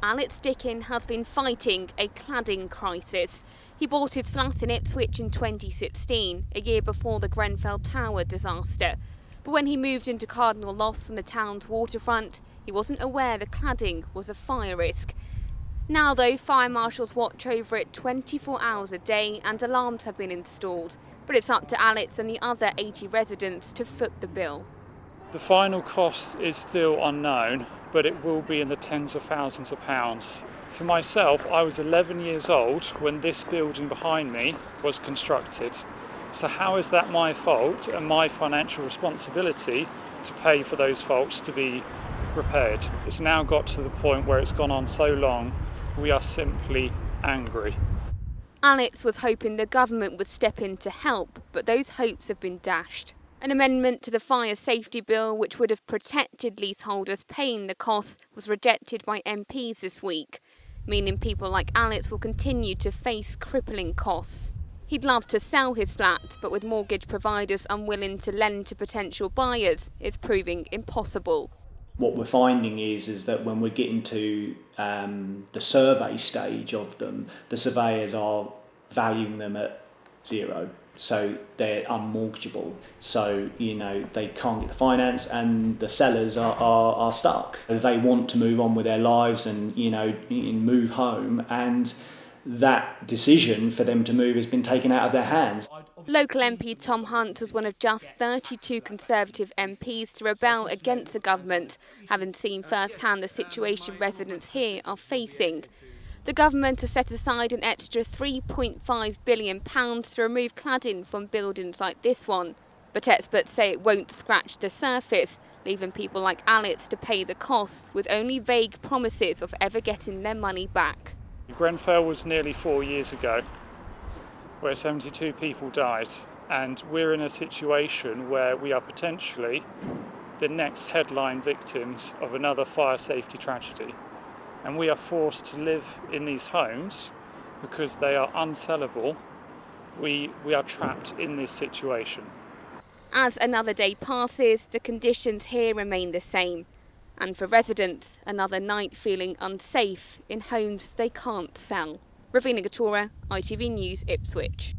Alex Dickin has been fighting a cladding crisis. He bought his flat in Ipswich in 2016, a year before the Grenfell Tower disaster. But when he moved into Cardinal Loss on the town's waterfront, he wasn't aware the cladding was a fire risk. Now though, fire marshals watch over it 24 hours a day and alarms have been installed. But it's up to Alex and the other 80 residents to foot the bill. The final cost is still unknown, but it will be in the tens of thousands of pounds. For myself, I was 11 years old when this building behind me was constructed. So how is that my fault and my financial responsibility to pay for those faults to be repaired? It's now got to the point where it's gone on so long, we are simply angry. Alex was hoping the government would step in to help, but those hopes have been dashed. An amendment to the fire safety bill, which would have protected leaseholders paying the costs, was rejected by MPs this week, meaning people like Alex will continue to face crippling costs. He'd love to sell his flat, but with mortgage providers unwilling to lend to potential buyers, it's proving impossible. What we're finding is that when we're getting to the survey stage of them, the surveyors are valuing them at zero. So they're unmortgageable. So, they can't get the finance and the sellers are stuck. They want to move on with their lives and, move home, and that decision for them to move has been taken out of their hands. Local MP Tom Hunt was one of just 32 Conservative MPs to rebel against the government, having seen firsthand the situation residents here are facing. The government has set aside an extra £3.5 billion to remove cladding from buildings like this one. But experts say it won't scratch the surface, leaving people like Alex to pay the costs with only vague promises of ever getting their money back. Grenfell was nearly 4 years ago, where 72 people died, and we're in a situation where we are potentially the next headline victims of another fire safety tragedy. And we are forced to live in these homes because they are unsellable. We are trapped in this situation. As another day passes, the conditions here remain the same. And for residents, another night feeling unsafe in homes they can't sell. Raveena Ghattaura, ITV News, Ipswich.